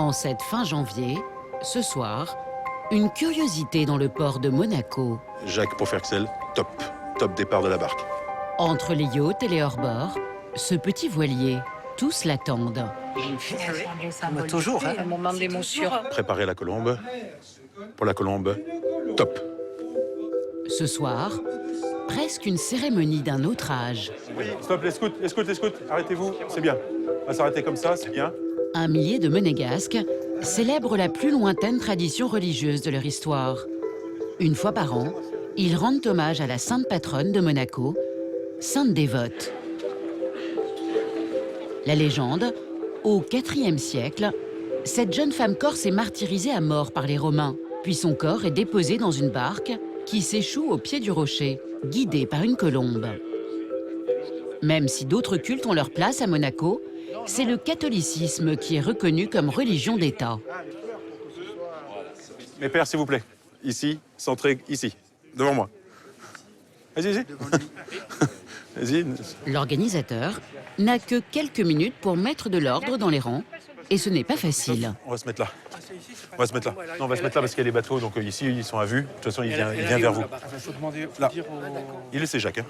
En cette fin janvier, ce soir, une curiosité dans le port de Monaco. Jacques Pofferxel, top. Top départ de la barque. Entre les yachts et les hors-bords, ce petit voilier, tous l'attendent. Toujours, hein. Un moment d'émotion. Préparer la colombe. Pour la colombe, top. Ce soir, presque une cérémonie d'un autre âge. Oui, stop, les scouts, arrêtez-vous, c'est bien. On va s'arrêter comme ça, c'est bien. Un millier de Monégasques célèbrent la plus lointaine tradition religieuse de leur histoire. Une fois par an, ils rendent hommage à la sainte patronne de Monaco, Sainte Dévote. La légende, au IVe siècle, cette jeune femme corse est martyrisée à mort par les Romains, puis son corps est déposé dans une barque qui s'échoue au pied du rocher, guidée par une colombe. Même si d'autres cultes ont leur place à Monaco, c'est le catholicisme qui est reconnu comme religion d'État. Mes pères, s'il vous plaît. Ici, centré, ici, devant moi. Vas-y. Vas-y. L'organisateur n'a que quelques minutes pour mettre de l'ordre dans les rangs, et ce n'est pas facile. On va se mettre là. On va se mettre là. Non, on va se mettre là parce qu'il y a les bateaux, donc ici, ils sont à vue. De toute façon, il vient vers vous. Là. Il est, c'est Jacques. Hein.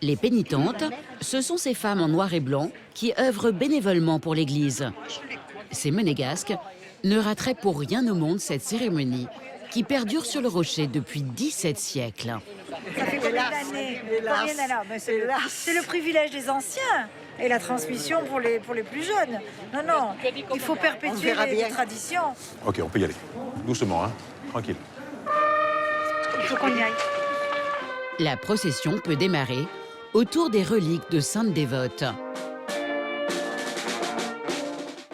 Les pénitentes, ce sont ces femmes en noir et blanc qui œuvrent bénévolement pour l'Église. Ces Monégasques ne rateraient pour rien au monde cette cérémonie qui perdure sur le rocher depuis 17 siècles. Ça fait combien d'années? C'est le privilège des anciens et la transmission pour les plus jeunes. Non, il faut perpétuer les traditions. Ok, on peut y aller. Doucement, hein. Tranquille. Il faut qu'on y aille. La procession peut démarrer autour des reliques de Sainte Dévote.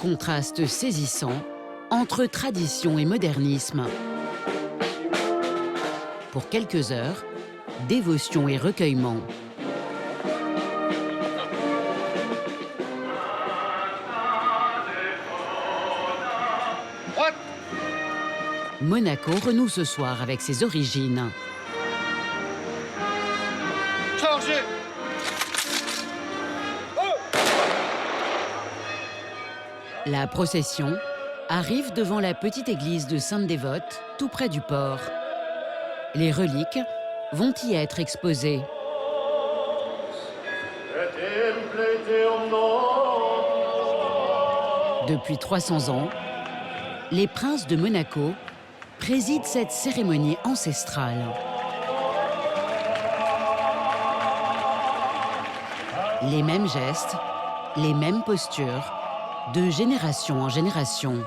Contraste saisissant entre tradition et modernisme. Pour quelques heures, dévotion et recueillement. Monaco renoue ce soir avec ses origines. Chargez! La procession arrive devant la petite église de Sainte-Dévote, tout près du port. Les reliques vont y être exposées. Depuis 300 ans, les princes de Monaco président cette cérémonie ancestrale. Les mêmes gestes, les mêmes postures, de génération en génération.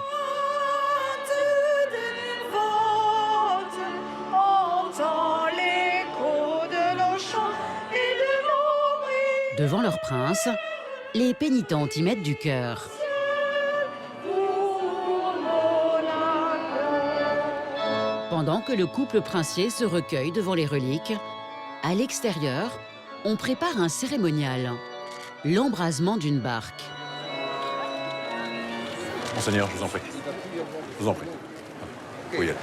Devant leur prince, les pénitentes y mettent du cœur. Pendant que le couple princier se recueille devant les reliques, à l'extérieur, on prépare un cérémonial, l'embrasement d'une barque. Monseigneur, je vous en prie. Je vous en prie. Oui, allez.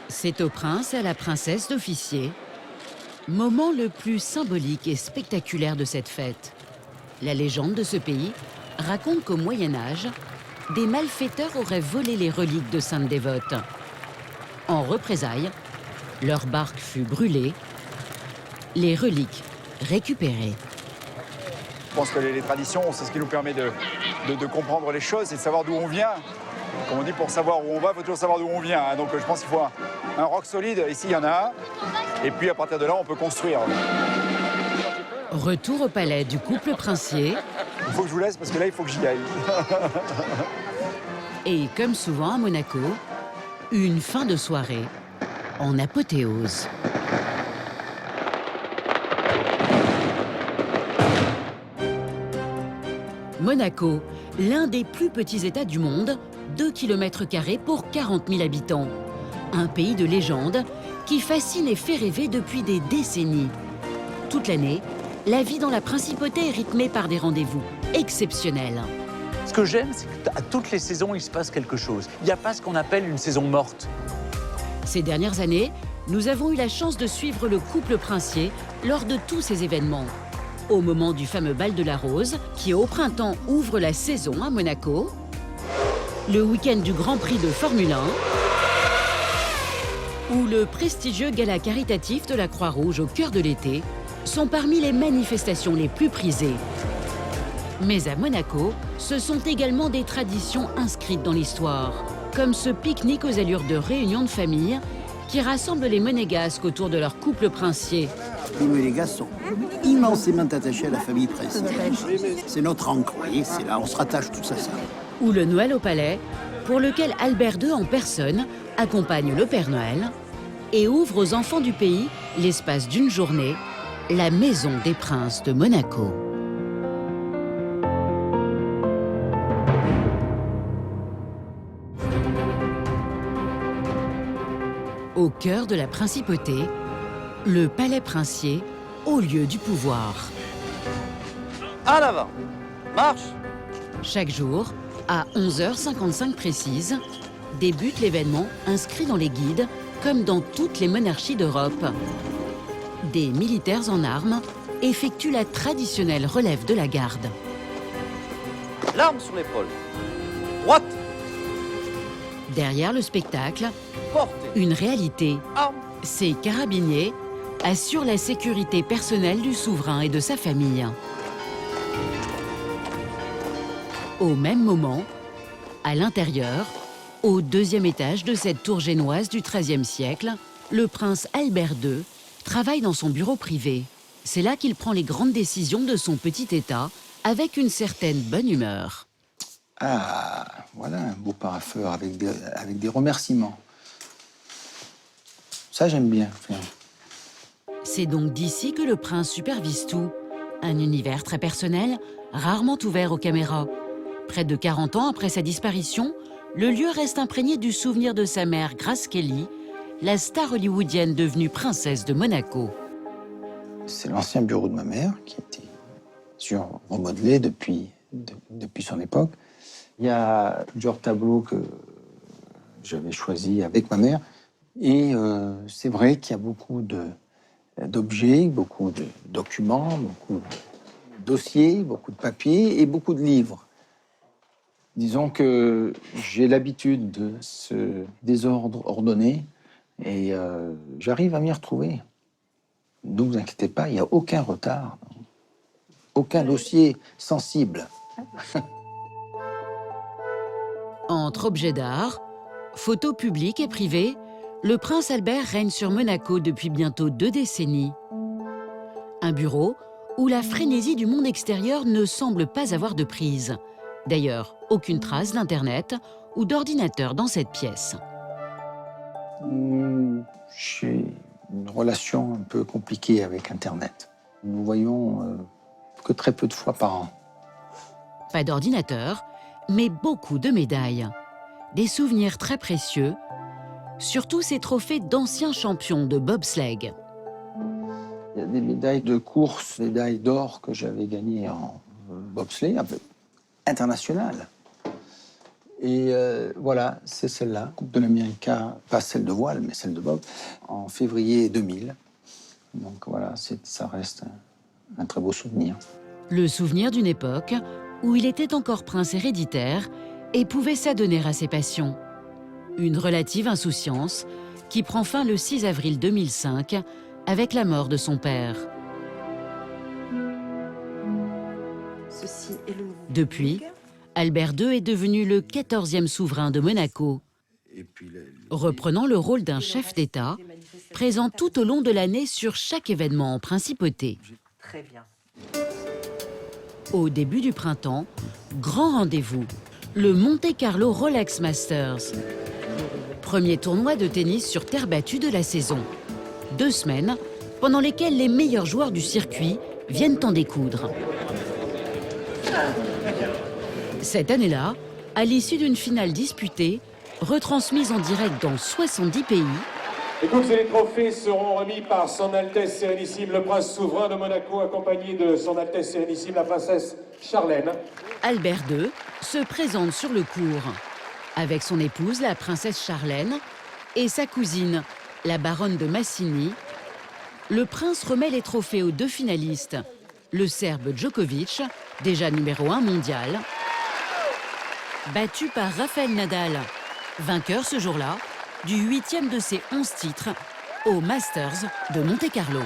C'est au prince et à la princesse d'officier. Moment le plus symbolique et spectaculaire de cette fête. La légende de ce pays raconte qu'au Moyen-Âge, des malfaiteurs auraient volé les reliques de Sainte Dévote. En représailles, leur barque fut brûlée, les reliques récupérées. Je pense que les traditions, c'est ce qui nous permet de comprendre les choses et de savoir d'où on vient. Comme on dit, pour savoir où on va, il faut toujours savoir d'où on vient. Hein. Donc je pense qu'il faut un roc solide. Ici, il y en a un. Et puis à partir de là, on peut construire. Retour au palais du couple princier. Il faut que je vous laisse parce que là, il faut que j'y aille. Et comme souvent à Monaco, une fin de soirée en apothéose. Monaco, l'un des plus petits États du monde, 2 km² pour 40 000 habitants. Un pays de légende qui fascine et fait rêver depuis des décennies. Toute l'année, la vie dans la principauté est rythmée par des rendez-vous exceptionnels. Ce que j'aime, c'est qu'à toutes les saisons, il se passe quelque chose. Il n'y a pas ce qu'on appelle une saison morte. Ces dernières années, nous avons eu la chance de suivre le couple princier lors de tous ces événements. Au moment du fameux bal de la Rose, qui au printemps ouvre la saison à Monaco, le week-end du Grand Prix de Formule 1 ou le prestigieux gala caritatif de la Croix-Rouge au cœur de l'été sont parmi les manifestations les plus prisées. Mais à Monaco, ce sont également des traditions inscrites dans l'histoire, comme ce pique-nique aux allures de réunion de famille qui rassemble les monégasques autour de leur couple princier. Les monégasques sont immensément attachés à la famille Prince. C'est notre ancre, vous voyez, c'est là, on se rattache tous à ça. Ou le Noël au Palais, pour lequel Albert II en personne accompagne le Père Noël et ouvre aux enfants du pays, l'espace d'une journée, la Maison des Princes de Monaco. Au cœur de la principauté, le palais princier, au lieu du pouvoir. À l'avant, marche! Chaque jour, à 11h55 précise, débute l'événement inscrit dans les guides, comme dans toutes les monarchies d'Europe. Des militaires en armes effectuent la traditionnelle relève de la garde. L'arme sur l'épaule. Droite, Derrière le spectacle, portée, une réalité. arme. Ces carabiniers assurent la sécurité personnelle du souverain et de sa famille. Au même moment, à l'intérieur, au deuxième étage de cette tour génoise du XIIIe siècle, le prince Albert II travaille dans son bureau privé. C'est là qu'il prend les grandes décisions de son petit État avec une certaine bonne humeur. Ah, voilà un beau parapheur avec des remerciements. Ça, j'aime bien faire. C'est donc d'ici que le prince supervise tout. Un univers très personnel, rarement ouvert aux caméras. Près de 40 ans après sa disparition, le lieu reste imprégné du souvenir de sa mère, Grace Kelly, la star hollywoodienne devenue princesse de Monaco. C'est l'ancien bureau de ma mère qui a été remodelé depuis son époque. Il y a plusieurs tableaux que j'avais choisis avec ma mère. Et c'est vrai qu'il y a beaucoup d'objets, beaucoup de documents, beaucoup de dossiers, beaucoup de papiers et beaucoup de livres. Disons que j'ai l'habitude de ce désordre ordonné et j'arrive à m'y retrouver. Ne vous inquiétez pas, il n'y a aucun retard, aucun dossier sensible. Entre objets d'art, photos publiques et privées, le prince Albert règne sur Monaco depuis bientôt 2 décennies. Un bureau où la frénésie du monde extérieur ne semble pas avoir de prise. D'ailleurs, aucune trace d'Internet ou d'ordinateur dans cette pièce. J'ai une relation un peu compliquée avec Internet. Nous voyons que très peu de fois par an. Pas d'ordinateur, mais beaucoup de médailles. Des souvenirs très précieux, surtout ces trophées d'anciens champions de bobsleigh. Il y a des médailles de course, des médailles d'or que j'avais gagnées en bobsleigh, un peu international. Et voilà, c'est celle-là, Coupe de l'Amérique, pas celle de voile, mais celle de bob, en février 2000. Donc voilà, ça reste un très beau souvenir. Le souvenir d'une époque où il était encore prince héréditaire et pouvait s'adonner à ses passions. Une relative insouciance qui prend fin le 6 avril 2005 avec la mort de son père. Depuis, Albert II est devenu le 14e souverain de Monaco, reprenant le rôle d'un chef d'État, présent tout au long de l'année sur chaque événement en principauté. Au début du printemps, grand rendez-vous, le Monte Carlo Rolex Masters. Premier tournoi de tennis sur terre battue de la saison. 2 semaines pendant lesquelles les meilleurs joueurs du circuit viennent en découdre. Cette année-là, à l'issue d'une finale disputée, retransmise en direct dans 70 pays, les coupes et les trophées seront remis par Son Altesse Sérénissime, le prince souverain de Monaco, accompagné de Son Altesse Sérénissime, la princesse Charlène. Albert II se présente sur le court, avec son épouse, la princesse Charlène, et sa cousine, la baronne de Massini. Le prince remet les trophées aux 2 finalistes, le Serbe Djokovic, déjà numéro 1 mondial, battu par Rafael Nadal, vainqueur ce jour-là du 8e de ses 11 titres au Masters de Monte-Carlo.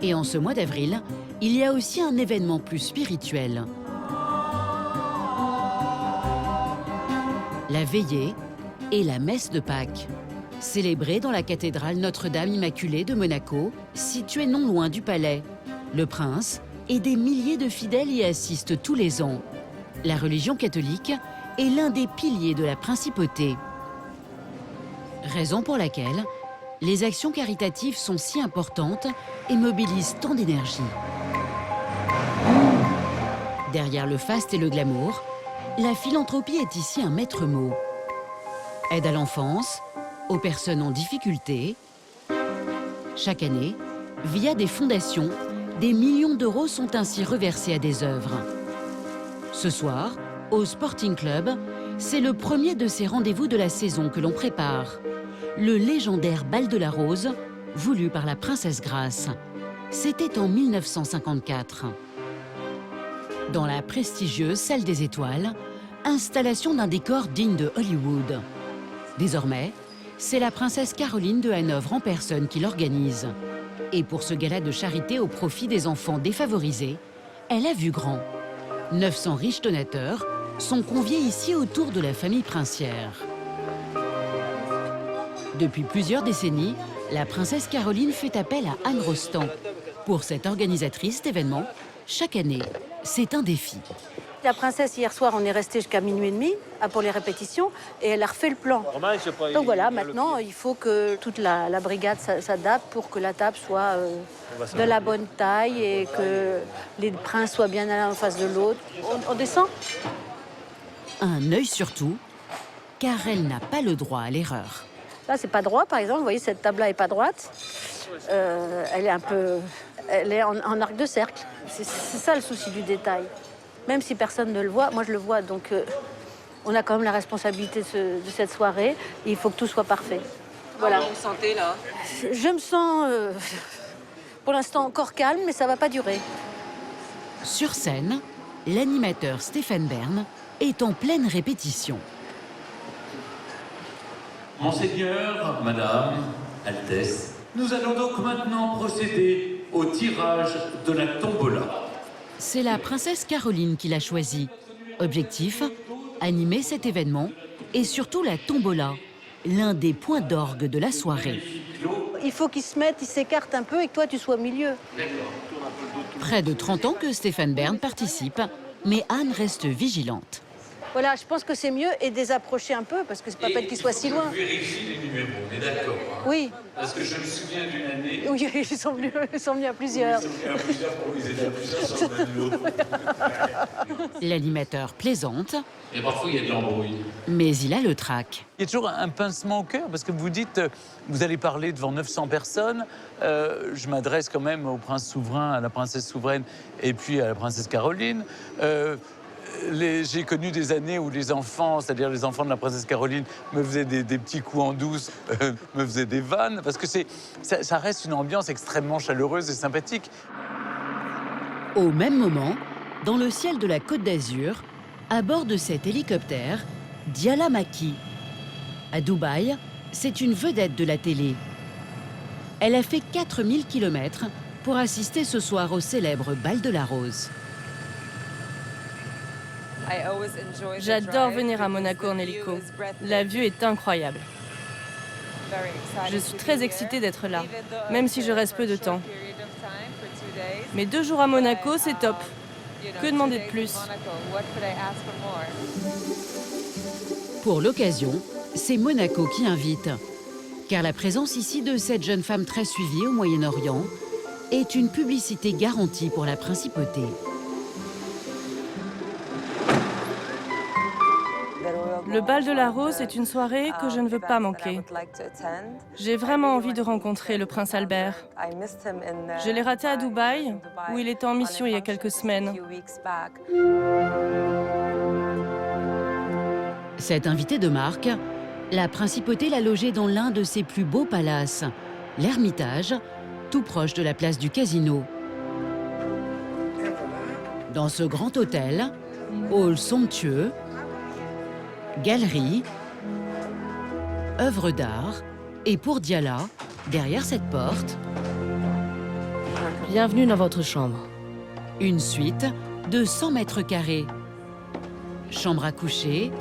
Et en ce mois d'avril, il y a aussi un événement plus spirituel. La veillée et la messe de Pâques, célébrée dans la cathédrale Notre-Dame Immaculée de Monaco, située non loin du palais. Le prince et des milliers de fidèles y assistent tous les ans. La religion catholique est l'un des piliers de la principauté. Raison pour laquelle les actions caritatives sont si importantes et mobilisent tant d'énergie. Derrière le faste et le glamour, la philanthropie est ici un maître mot. Aide à l'enfance, aux personnes en difficulté. Chaque année, via des fondations, des millions d'euros sont ainsi reversés à des œuvres. Ce soir, au Sporting Club, c'est le premier de ces rendez-vous de la saison que l'on prépare. Le légendaire bal de la Rose, voulu par la princesse Grace. C'était en 1954. Dans la prestigieuse salle des étoiles, installation d'un décor digne de Hollywood. Désormais, c'est la princesse Caroline de Hanovre en personne qui l'organise. Et pour ce gala de charité au profit des enfants défavorisés, elle a vu grand. 900 riches donateurs sont conviés ici autour de la famille princière. Depuis plusieurs décennies, la princesse Caroline fait appel à Anne Rostand. Pour cette organisatrice d'événements, chaque année, c'est un défi. La princesse, hier soir, on est resté jusqu'à minuit et demi pour les répétitions et elle a refait le plan. Donc voilà, maintenant, il faut que toute la brigade s'adapte pour que la table soit de la bonne taille et que les princes soient bien l'un en face de l'autre. On descend ? Un œil surtout, car elle n'a pas le droit à l'erreur. Là, c'est pas droit, par exemple. Vous voyez, cette table-là est pas droite. Elle est un peu... Elle est en arc de cercle. C'est ça le souci du détail. Même si personne ne le voit, moi je le vois. Donc on a quand même la responsabilité de cette soirée. Et il faut que tout soit parfait. Voilà. Comment vous vous sentez là ? Je me sens pour l'instant encore calme, mais ça va pas durer. Sur scène, l'animateur Stéphane Bern est en pleine répétition. Monseigneur, Madame, Altesse, nous allons donc maintenant procéder au tirage de la tombola. C'est la princesse Caroline qui l'a choisi. Objectif, animer cet événement et surtout la tombola, l'un des points d'orgue de la soirée. Il faut qu'ils se mettent, ils s'écartent un peu et que toi tu sois au milieu. Près de 30 ans que Stéphane Bern participe, mais Anne reste vigilante. Voilà, je pense que c'est mieux et désapprocher un peu parce que c'est pas peine qu'ils soient si loin. Vérifie les numéros, on est d'accord. Oui. Parce que je me souviens d'une année... Oui, ils sont venus à plusieurs. Ils étaient à plusieurs sur le même lot. L'animateur plaisante. Et parfois, il y a de l'embrouille. Mais il a le trac. Il y a toujours un pincement au cœur parce que vous dites, vous allez parler devant 900 personnes. Je m'adresse quand même au prince souverain, à la princesse souveraine et puis à la princesse Caroline. J'ai connu des années où les enfants, c'est-à-dire les enfants de la princesse Caroline, me faisaient des petits coups en douce, me faisaient des vannes, parce que ça reste une ambiance extrêmement chaleureuse et sympathique. Au même moment, dans le ciel de la Côte d'Azur, à bord de cet hélicoptère, Diala Maki. À Dubaï, c'est une vedette de la télé. Elle a fait 4000 km pour assister ce soir au célèbre bal de la Rose. J'adore venir à Monaco en hélico. La vue est incroyable. Je suis très excitée d'être là, même si je reste peu de temps. Mais 2 jours à Monaco, c'est top. Que demander de plus ? Pour l'occasion, c'est Monaco qui invite. Car la présence ici de cette jeune femme très suivie au Moyen-Orient est une publicité garantie pour la principauté. Le bal de la Rose est une soirée que je ne veux pas manquer. J'ai vraiment envie de rencontrer le prince Albert. Je l'ai raté à Dubaï, où il était en mission il y a quelques semaines. Cette invitée de marque, la principauté l'a logée dans l'un de ses plus beaux palaces, l'Ermitage, tout proche de la place du Casino. Dans ce grand hôtel, hall somptueux, galerie, œuvres d'art, et pour Diala, derrière cette porte, Bienvenue dans votre chambre. une suite de 100 mètres carrés. Chambre à coucher,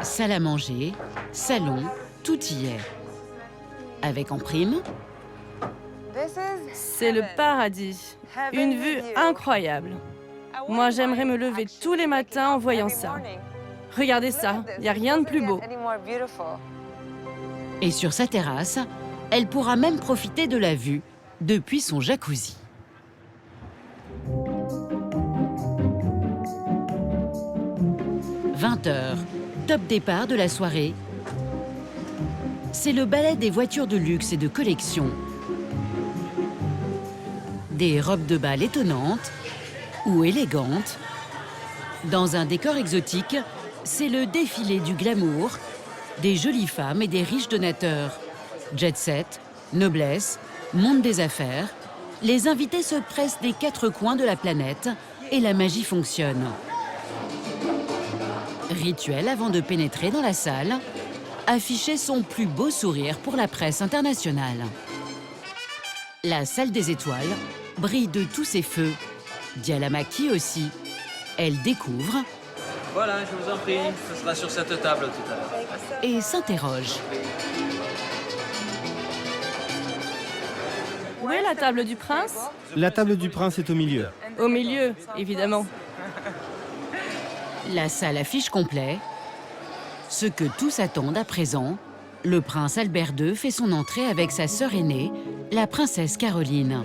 salle à manger, salon, tout y est. Avec en prime, C'est le paradis. Une vue incroyable. Moi, j'aimerais me lever tous les matins en voyant ça. Regardez ça, il n'y a rien de plus beau. et sur sa terrasse, elle pourra même profiter de la vue depuis son jacuzzi. « 20h, top départ de la soirée. C'est le ballet des voitures de luxe et de collection. Des robes de bal étonnantes ou élégantes. Dans un décor exotique, c'est le défilé du glamour, des jolies femmes et des riches donateurs. Jet set, noblesse, monde des affaires, les invités se pressent des quatre coins de la planète et la magie fonctionne. Rituel avant de pénétrer dans la salle, afficher son plus beau sourire pour la presse internationale. La salle des étoiles brille de tous ses feux. Diala Maki aussi. Elle découvre Voilà, je vous en prie, ce sera sur cette table tout à l'heure. et s'interroge. Où est la table du prince? La table du prince est au milieu. Au milieu, évidemment. La salle affiche complet. Ce que tous attendent à présent, le prince Albert II fait son entrée avec sa sœur aînée, la princesse Caroline.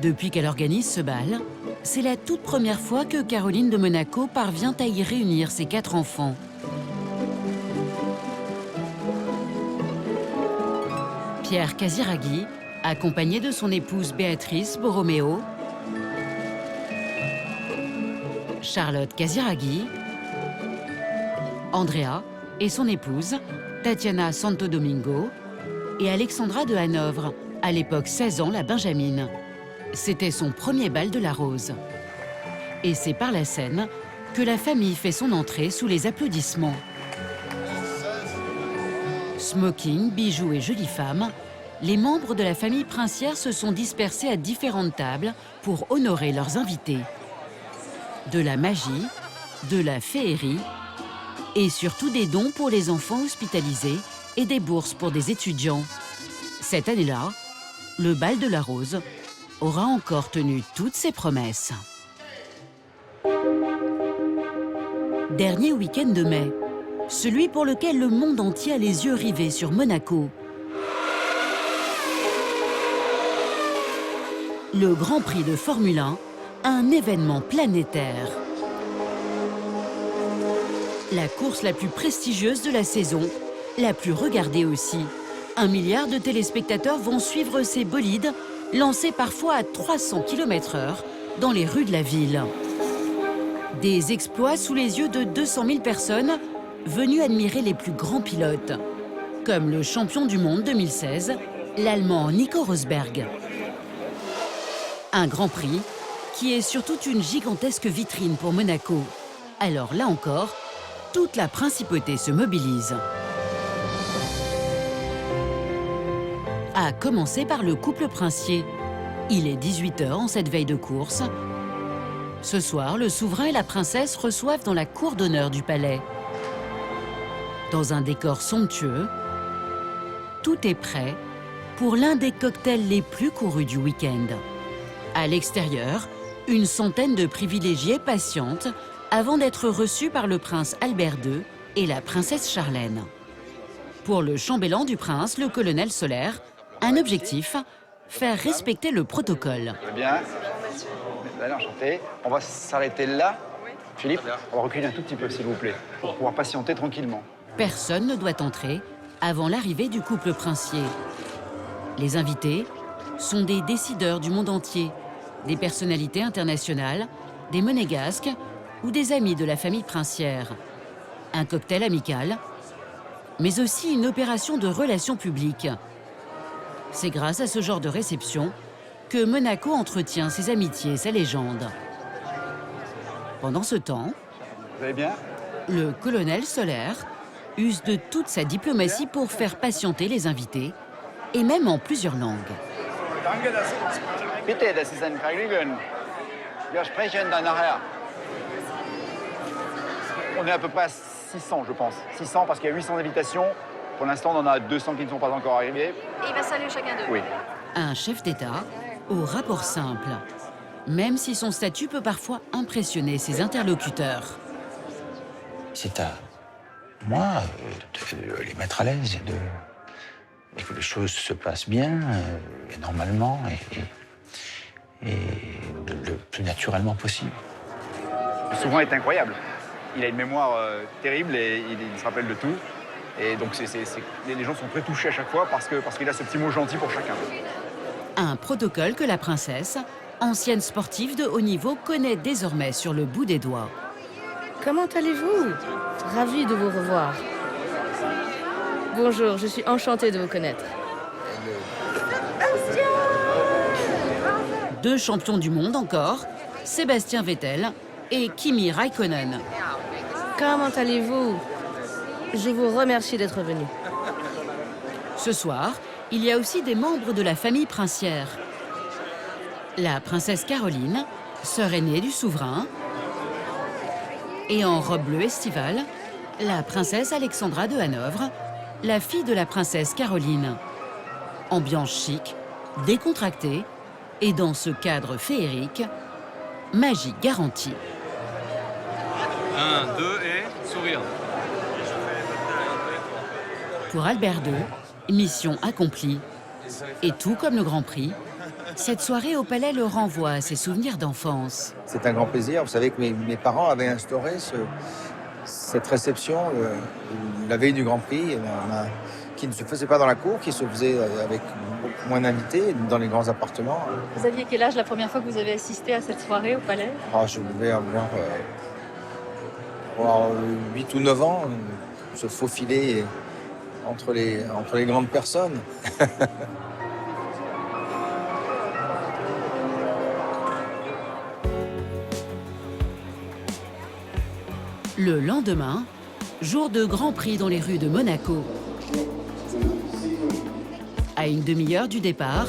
Depuis qu'elle organise ce bal, c'est la toute première fois que Caroline de Monaco parvient à y réunir ses 4 enfants. Pierre Casiraghi, accompagné de son épouse Béatrice Borromeo, Charlotte Casiraghi, Andrea et son épouse, Tatiana Santo Domingo, et Alexandra de Hanovre, à l'époque 16 ans, la Benjamine. C'était son premier bal de la Rose. Et c'est par la scène que la famille fait son entrée sous les applaudissements. Smoking, bijoux et jolies femmes, les membres de la famille princière se sont dispersés à différentes tables pour honorer leurs invités. De la magie, de la féerie et surtout des dons pour les enfants hospitalisés et des bourses pour des étudiants. Cette année-là, le bal de la Rose aura encore tenu toutes ses promesses. Dernier week-end de mai, celui pour lequel le monde entier a les yeux rivés sur Monaco. Le Grand Prix de Formule 1, un événement planétaire. La course la plus prestigieuse de la saison, la plus regardée aussi. 1 milliard de téléspectateurs vont suivre ces bolides, lancés parfois à 300 km/h dans les rues de la ville. Des exploits sous les yeux de 200 000 personnes venues admirer les plus grands pilotes, comme le champion du monde 2016, l'Allemand Nico Rosberg. Un Grand Prix qui est surtout une gigantesque vitrine pour Monaco. Alors là encore, toute la principauté se mobilise. À commencer par le couple princier. Il est 18h en cette veille de course. Ce soir, le souverain et la princesse reçoivent dans la cour d'honneur du palais. Dans un décor somptueux, tout est prêt pour l'un des cocktails les plus courus du week-end. À l'extérieur, une centaine de privilégiés patientent avant d'être reçus par le prince Albert II et la princesse Charlène. Pour le chambellan du prince, le colonel Solaire, un objectif, faire respecter le protocole. Bien. Allez, enchanté. On va s'arrêter là. Philippe, on va reculer un tout petit peu, s'il vous plaît, pour pouvoir patienter tranquillement. Personne ne doit entrer avant l'arrivée du couple princier. Les invités sont des décideurs du monde entier, des personnalités internationales, des monégasques ou des amis de la famille princière. Un cocktail amical mais aussi une opération de relations publiques. C'est grâce à ce genre de réception que Monaco entretient ses amitiés et sa légende. Pendant ce temps, Vous allez bien? le colonel Solaire use de toute sa diplomatie pour faire patienter les invités, et même en plusieurs langues. Bitte, das ist ein Vergnügen. Wir sprechen dann nachher. On est à peu près à 600, je pense. 600 parce qu'il y a 800 invitations. Pour l'instant, on en a 200 qui ne sont pas encore arrivés. Et il va saluer chacun d'eux. Oui. Un chef d'État au rapport simple, même si son statut peut parfois impressionner ses interlocuteurs. C'est à moi de les mettre à l'aise et que les choses se passent bien, et normalement, et le plus naturellement possible. Le souverain est incroyable. Il a une mémoire terrible et il se rappelle de tout. Et donc les gens sont très touchés à chaque fois parce qu'il a ce petit mot gentil pour chacun. Un protocole que la princesse, ancienne sportive de haut niveau, connaît désormais sur le bout des doigts. Comment allez-vous? Ravie de vous revoir. Bonjour, je suis enchantée de vous connaître. Deux champions du monde encore, Sébastien Vettel et Kimi Räikkönen. Comment allez-vous? Je vous remercie d'être venu. Ce soir, il y a aussi des membres de la famille princière. La princesse Caroline, sœur aînée du souverain, et en robe bleue estivale, la princesse Alexandra de Hanovre, la fille de la princesse Caroline. Ambiance chic, décontractée, et dans ce cadre féerique, magie garantie. 1, 2 et sourire. Pour Albert II, mission accomplie. Et tout comme le Grand Prix, cette soirée au palais le renvoie à ses souvenirs d'enfance. C'est un grand plaisir. Vous savez que mes parents avaient instauré cette réception la veille du Grand Prix, qui ne se faisait pas dans la cour, qui se faisait avec beaucoup moins d'invités, dans les grands appartements. Vous aviez quel âge la première fois que vous avez assisté à cette soirée au palais? Je devais avoir 8 ou 9 ans, se faufiler entre les grandes personnes. Le lendemain, jour de Grand Prix dans les rues de Monaco. À une demi-heure du départ,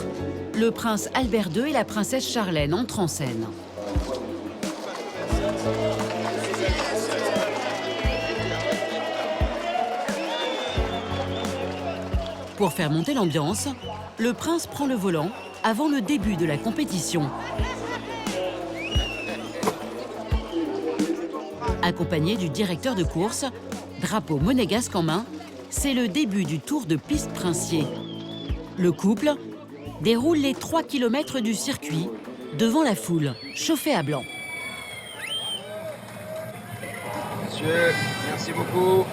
le prince Albert II et la princesse Charlène entrent en scène. Pour faire monter l'ambiance, le prince prend le volant avant le début de la compétition. Accompagné du directeur de course, drapeau monégasque en main, c'est le début du tour de piste princier. Le couple déroule les 3 km du circuit devant la foule, chauffée à blanc. Monsieur, merci beaucoup.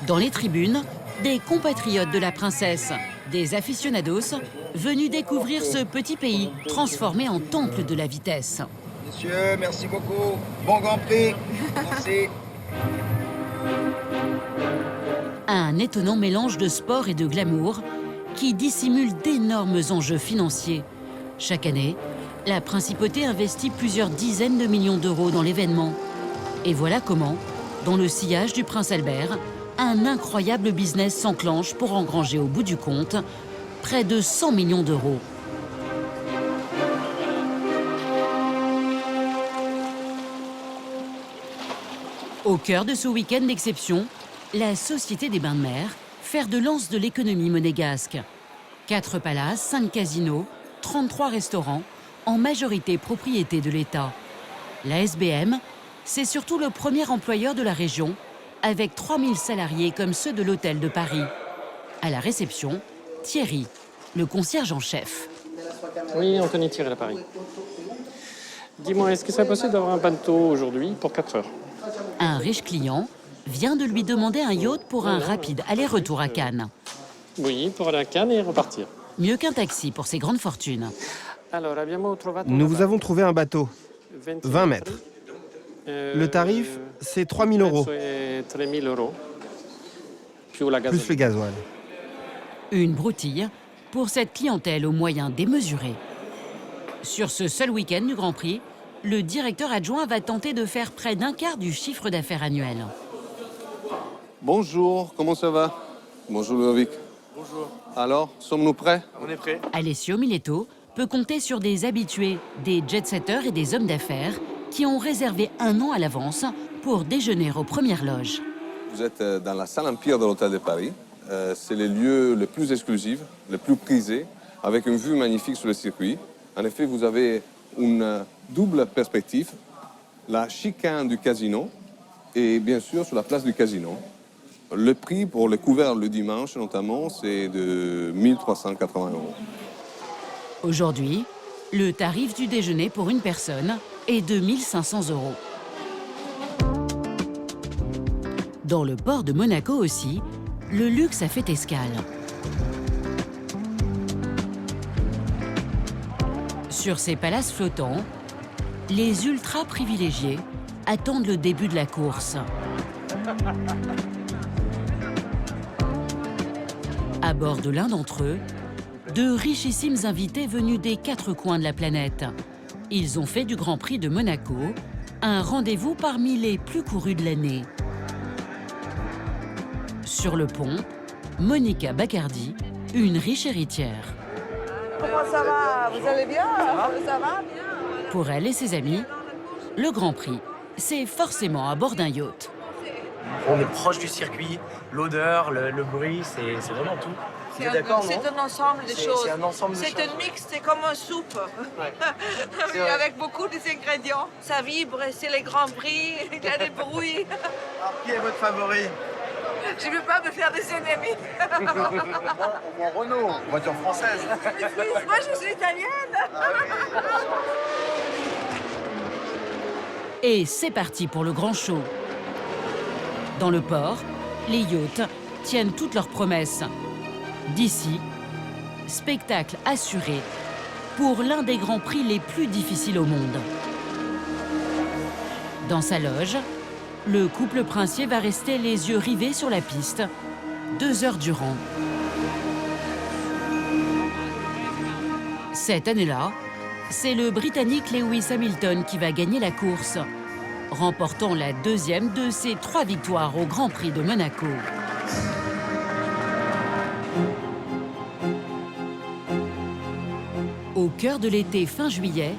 Dans les tribunes, des compatriotes de la princesse, des aficionados, venus découvrir ce petit pays transformé en temple de la vitesse. Monsieur, merci beaucoup. Bon Grand Prix. Merci. Un étonnant mélange de sport et de glamour qui dissimule d'énormes enjeux financiers. Chaque année, la principauté investit plusieurs dizaines de millions d'euros dans l'événement. Et voilà comment, dans le sillage du prince Albert, un incroyable business s'enclenche pour engranger au bout du compte près de 100 millions d'euros. Au cœur de ce week-end d'exception, la Société des Bains de Mer, fer de lance de l'économie monégasque. 4 palaces, 5 casinos, 33 restaurants, en majorité propriété de l'État. La SBM, c'est surtout le premier employeur de la région, avec 3000 salariés comme ceux de l'hôtel de Paris. À la réception, Thierry, le concierge en chef. Oui, Anthony Thierry à Paris. Dis-moi, est-ce que c'est possible d'avoir un bateau aujourd'hui pour 4 heures? Un riche client vient de lui demander un yacht pour un rapide aller-retour à Cannes. Oui, pour aller à Cannes et repartir. Mieux qu'un taxi pour ses grandes fortunes. Nous vous avons trouvé un bateau, 20 mètres. Le tarif, c'est 3 000 euros. C'est 3 000 euros. Plus la Plus le gasoil. Une broutille pour cette clientèle aux moyens démesurés. Sur ce seul week-end du Grand Prix, le directeur adjoint va tenter de faire près d'un quart du chiffre d'affaires annuel. Bonjour, comment ça va? Bonjour Ludovic. Bonjour. Alors, sommes-nous prêts? On est prêts. Alessio Miletto peut compter sur des habitués, des jet-setters et des hommes d'affaires qui ont réservé un an à l'avance pour déjeuner aux premières loges. Vous êtes dans la salle Empire de l'Hôtel de Paris. C'est le lieu le plus exclusif, le plus prisé, avec une vue magnifique sur le circuit. En effet, vous avez une double perspective, la chicane du casino et bien sûr sur la place du casino. Le prix pour le couvert le dimanche notamment, c'est de 1 380 euros. Aujourd'hui, le tarif du déjeuner pour une personne est de 1 500 euros. Dans le port de Monaco aussi, le luxe a fait escale. Sur ces palaces flottants, les ultra privilégiés attendent le début de la course. À bord de l'un d'entre eux, de richissimes invités venus des 4 coins de la planète. Ils ont fait du Grand Prix de Monaco un rendez-vous parmi les plus courus de l'année. Sur le pont, Monica Baccardi, une riche héritière. Comment ça va? Vous allez bien? Ça va bien? Pour elle et ses amis, le Grand Prix, c'est forcément à bord d'un yacht. On est proche du circuit, l'odeur, le bruit, c'est vraiment tout. C'est un ensemble de choses. C'est un ensemble de choses. C'est un mix, c'est comme une soupe. Ouais. Avec beaucoup d'ingrédients. Ça vibre, c'est les grands prix, il y a des bruits. Alors, qui est votre favori? Je ne veux pas me faire des ennemis. Au moins Renault, voiture française. Moi, je suis italienne. Et c'est parti pour le grand show. Dans le port, les yachts tiennent toutes leurs promesses. D'ici, spectacle assuré pour l'un des grands prix les plus difficiles au monde. Dans sa loge, le couple princier va rester les yeux rivés sur la piste 2 heures durant. Cette année-là, c'est le Britannique Lewis Hamilton qui va gagner la course, remportant la 2e de ses 3 victoires au Grand Prix de Monaco. Au cœur de l'été fin juillet,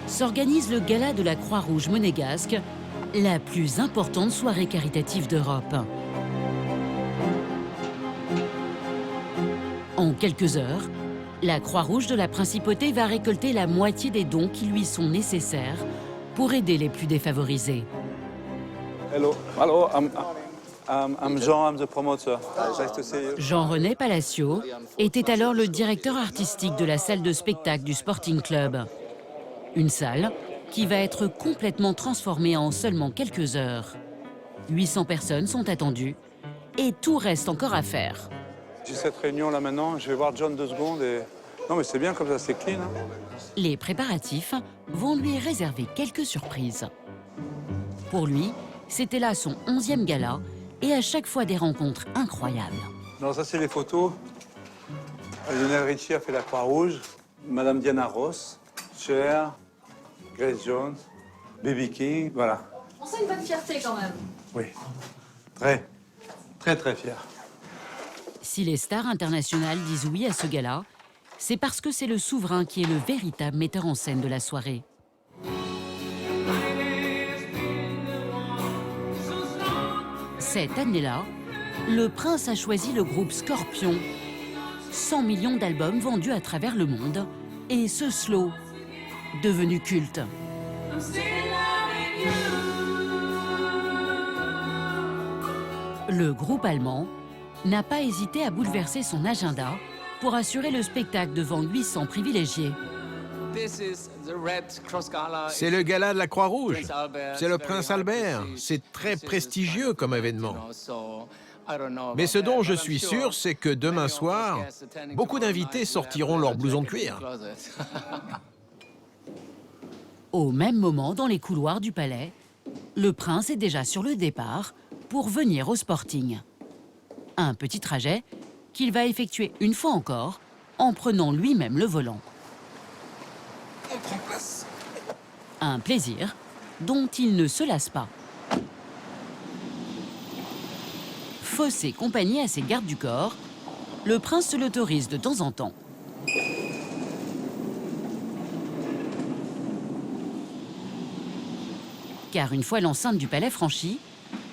s'organise le Gala de la Croix-Rouge monégasque, la plus importante soirée caritative d'Europe. En quelques heures, la Croix-Rouge de la Principauté va récolter la moitié des dons qui lui sont nécessaires pour aider les plus défavorisés. Hello, I'm Jean, I'm the promoter. Nice to see you. Jean-René Palacio était alors le directeur artistique de la salle de spectacle du Sporting Club. Une salle qui va être complètement transformée en seulement quelques heures. 800 personnes sont attendues et tout reste encore à faire. J'ai cette réunion là maintenant, je vais voir John 2 secondes et... Non mais c'est bien comme ça, c'est clean. Hein. Les préparatifs vont lui réserver quelques surprises. Pour lui, c'était là son 11e gala et à chaque fois des rencontres incroyables. Non, ça c'est les photos. Lionel Richie a fait la Croix-Rouge, Madame Diana Ross, Cher, Grace Jones, B.B. King, voilà. On sent une bonne fierté quand même. Oui, très fier. Si les stars internationales disent oui à ce gala, c'est parce que c'est le souverain qui est le véritable metteur en scène de la soirée. Cette année-là, le prince a choisi le groupe Scorpion. 100 millions d'albums vendus à travers le monde et ce slow, devenu culte. Le groupe allemand n'a pas hésité à bouleverser son agenda pour assurer le spectacle devant 800 privilégiés. C'est le gala de la Croix-Rouge. C'est le Prince Albert. C'est très prestigieux comme événement. Mais ce dont je suis sûr, c'est que demain soir, beaucoup d'invités sortiront leur blouson de cuir. Au même moment, dans les couloirs du palais, le prince est déjà sur le départ pour venir au Sporting. Un petit trajet qu'il va effectuer une fois encore en prenant lui-même le volant. On prend place. Un plaisir dont il ne se lasse pas. Fausser compagnie à ses gardes du corps, le prince se l'autorise de temps en temps. Car une fois l'enceinte du palais franchie,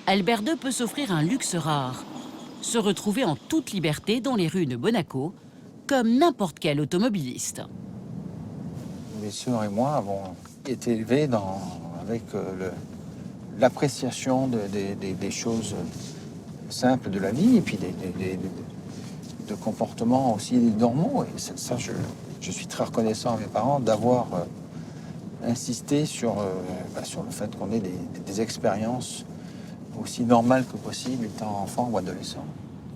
Albert II peut s'offrir un luxe rare, se retrouver en toute liberté dans les rues de Monaco, comme n'importe quel automobiliste. Mes sœurs et moi avons été élevés avec l'appréciation des choses simples de la vie et puis de comportements aussi normaux. Et ça, je suis très reconnaissant à mes parents d'avoir insisté sur le fait qu'on ait des expériences aussi normales que possible étant enfant ou adolescent.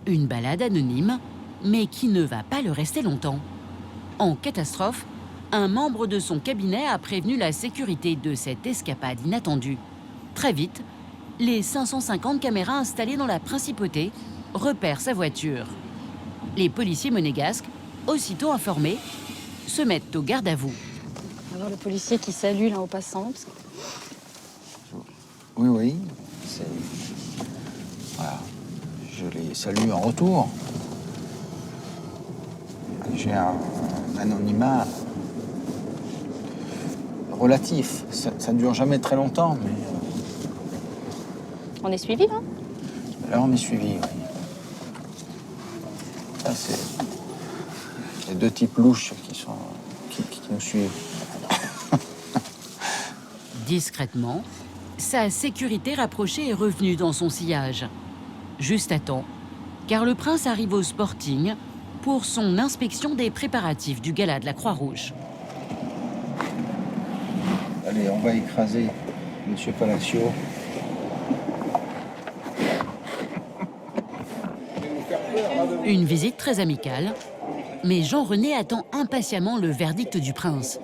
Une balade anonyme, mais qui ne va pas le rester longtemps. En catastrophe, un membre de son cabinet a prévenu la sécurité de cette escapade inattendue. Très vite, les 550 caméras installées dans la principauté repèrent sa voiture. Les policiers monégasques, aussitôt informés, se mettent au garde à vous. Alors le policier qui salue là en passant. Oui. Voilà. Je les salue en retour. J'ai un anonymat relatif. Ça ne dure jamais très longtemps, mais... On est suivi là? Là, on est suivi, oui. Là, c'est les deux types louches qui nous suivent. Discrètement, sa sécurité rapprochée est revenue dans son sillage. Juste à temps, car le prince arrive au Sporting pour son inspection des préparatifs du gala de la Croix-Rouge. Allez, on va écraser Monsieur Palacio. Une visite très amicale, mais Jean-René attend impatiemment le verdict du prince.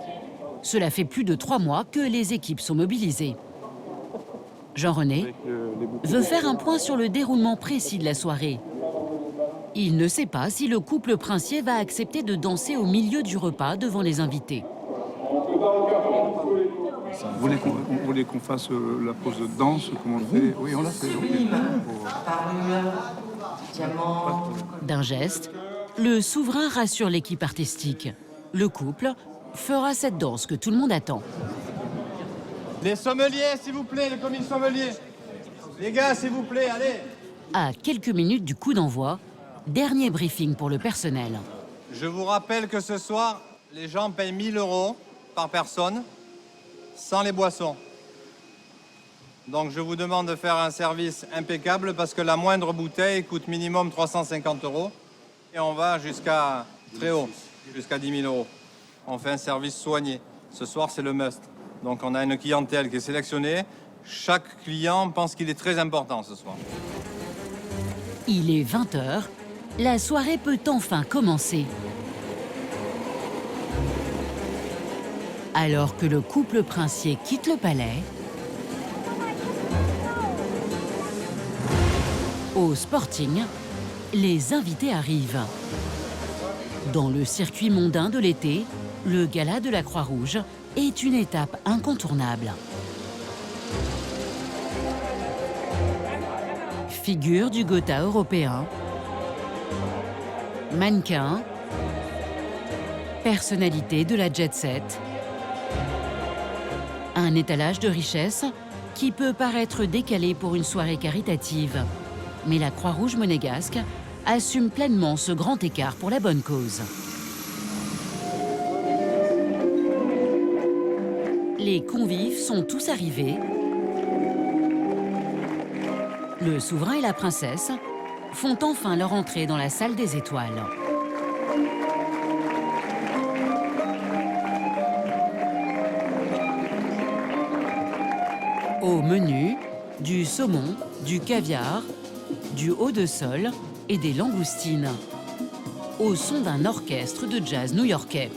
Cela fait plus de 3 mois que les équipes sont mobilisées. Jean-René veut faire un point sur le déroulement précis de la soirée. Il ne sait pas si le couple princier va accepter de danser au milieu du repas devant les invités. Vous voulez qu'on fasse la pause de danse, comment on le fait? Oui, on l'a fait. D'un geste, le souverain rassure l'équipe artistique. Le couple fera cette danse que tout le monde attend. Les sommeliers, s'il vous plaît, les commis sommeliers. Les gars, s'il vous plaît, allez. À quelques minutes du coup d'envoi, dernier briefing pour le personnel. Je vous rappelle que ce soir, les gens payent 1 000 € par personne, sans les boissons. Donc je vous demande de faire un service impeccable parce que la moindre bouteille coûte minimum 350 €. Et on va jusqu'à très haut, jusqu'à 10 000 €. On fait un service soigné. Ce soir, c'est le must. Donc on a une clientèle qui est sélectionnée. Chaque client pense qu'il est très important ce soir. Il est 20 h. La soirée peut enfin commencer. Alors que le couple princier quitte le palais, au Sporting, les invités arrivent. Dans le circuit mondain de l'été, le gala de la Croix-Rouge est une étape incontournable. Figure du Gotha européen, mannequin, personnalité de la jet-set, un étalage de richesse qui peut paraître décalé pour une soirée caritative. Mais la Croix-Rouge monégasque assume pleinement ce grand écart pour la bonne cause. Les convives sont tous arrivés. Le souverain et la princesse font enfin leur entrée dans la salle des étoiles. Au menu, du saumon, du caviar, du haut de sol et des langoustines, au son d'un orchestre de jazz new-yorkais.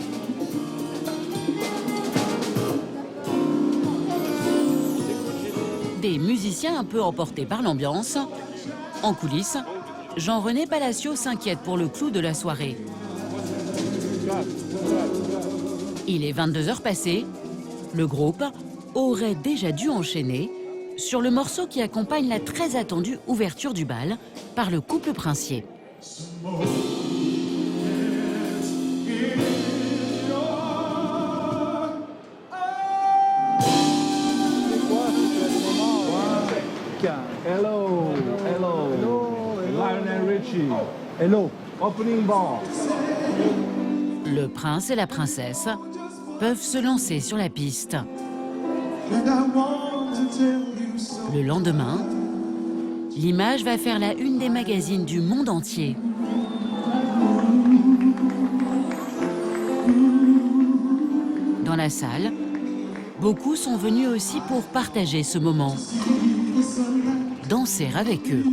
Des les musiciens un peu emportés par l'ambiance. En coulisses, Jean-René Palacio s'inquiète pour le clou de la soirée. Il est 22h passées. Le groupe aurait déjà dû enchaîner sur le morceau qui accompagne la très attendue ouverture du bal par le couple princier. Hello, Lionel Richie. Hello, opening ball. Le prince et la princesse peuvent se lancer sur la piste. Le lendemain, l'image va faire la une des magazines du monde entier. Dans la salle, beaucoup sont venus aussi pour partager ce moment, danser avec eux.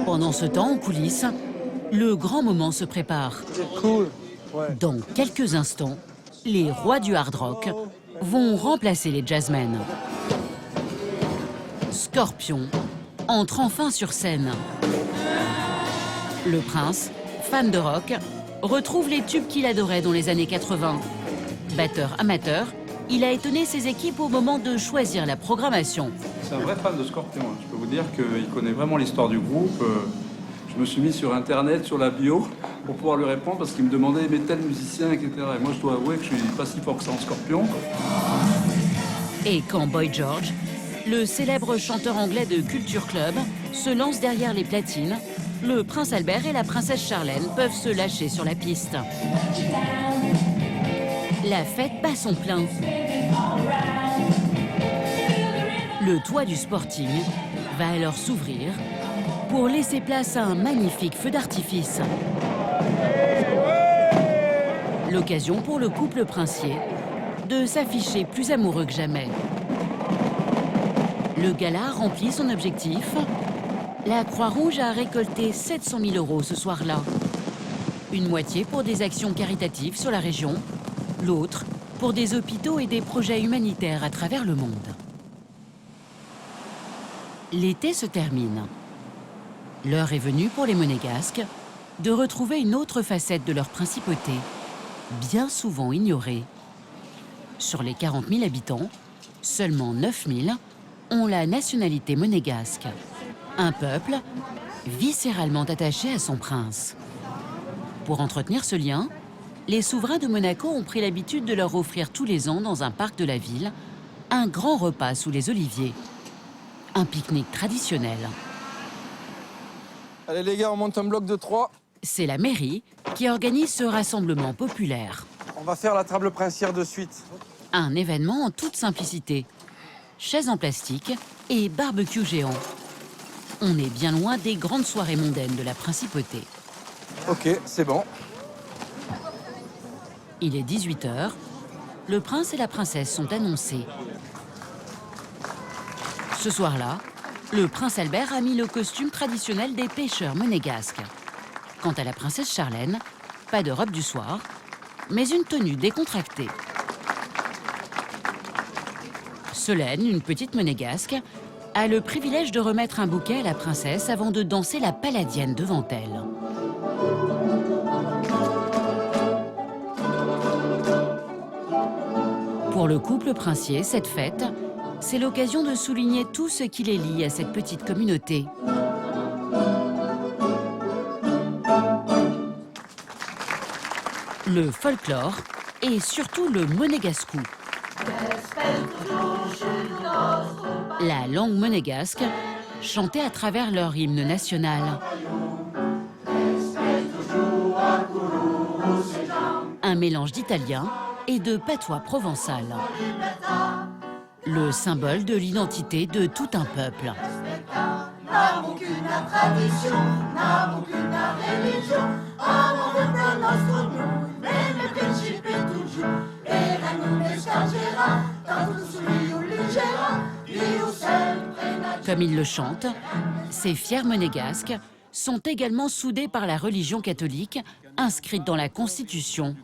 Pendant ce temps, en coulisses, le grand moment se prépare. Dans quelques instants, les rois du hard rock vont remplacer les jazzmen. Scorpion entre enfin sur scène. Le prince, fan de rock, retrouve les tubes qu'il adorait dans les années 80. Batteur amateur, il a étonné ses équipes au moment de choisir la programmation. C'est un vrai fan de Scorpion. Je peux vous dire qu'il connaît vraiment l'histoire du groupe. Je me suis mis sur Internet, sur la bio, pour pouvoir lui répondre parce qu'il me demandait mais tel musicien, etc. Et moi, je dois avouer que je suis pas si fort que ça en Scorpion. Et quand Boy George, le célèbre chanteur anglais de Culture Club, se lance derrière les platines, le prince Albert et la princesse Charlène peuvent se lâcher sur la piste. La fête bat son plein. Le toit du Sporting va alors s'ouvrir pour laisser place à un magnifique feu d'artifice. L'occasion pour le couple princier de s'afficher plus amoureux que jamais. Le gala remplit son objectif. La Croix-Rouge a récolté 700 000 € ce soir-là. Une moitié pour des actions caritatives sur la région, l'autre pour des hôpitaux et des projets humanitaires à travers le monde. L'été se termine. L'heure est venue pour les Monégasques de retrouver une autre facette de leur principauté, bien souvent ignorée. Sur les 40 000 habitants, seulement 9 000 ont la nationalité monégasque. Un peuple viscéralement attaché à son prince. Pour entretenir ce lien, les souverains de Monaco ont pris l'habitude de leur offrir tous les ans dans un parc de la ville un grand repas sous les oliviers. Un pique-nique traditionnel. Allez les gars, on monte un bloc de 3. C'est la mairie qui organise ce rassemblement populaire. On va faire la table princière de suite. Un événement en toute simplicité. Chaises en plastique et barbecue géant. On est bien loin des grandes soirées mondaines de la principauté. Ok, c'est bon. Il est 18h. Le prince et la princesse sont annoncés. Ce soir-là, le prince Albert a mis le costume traditionnel des pêcheurs monégasques. Quant à la princesse Charlène, pas de robe du soir, mais une tenue décontractée. Solène, une petite monégasque, a le privilège de remettre un bouquet à la princesse avant de danser la palladienne devant elle. Pour le couple princier, cette fête, c'est l'occasion de souligner tout ce qui les lie à cette petite communauté. Le folklore et surtout le monégascou. La langue monégasque, chantée à travers leur hymne national. Un mélange d'italien et de patois provençal. Le symbole de l'identité de tout un peuple. Comme ils le chantent, ces fiers monégasques sont également soudés par la religion catholique inscrite dans la Constitution.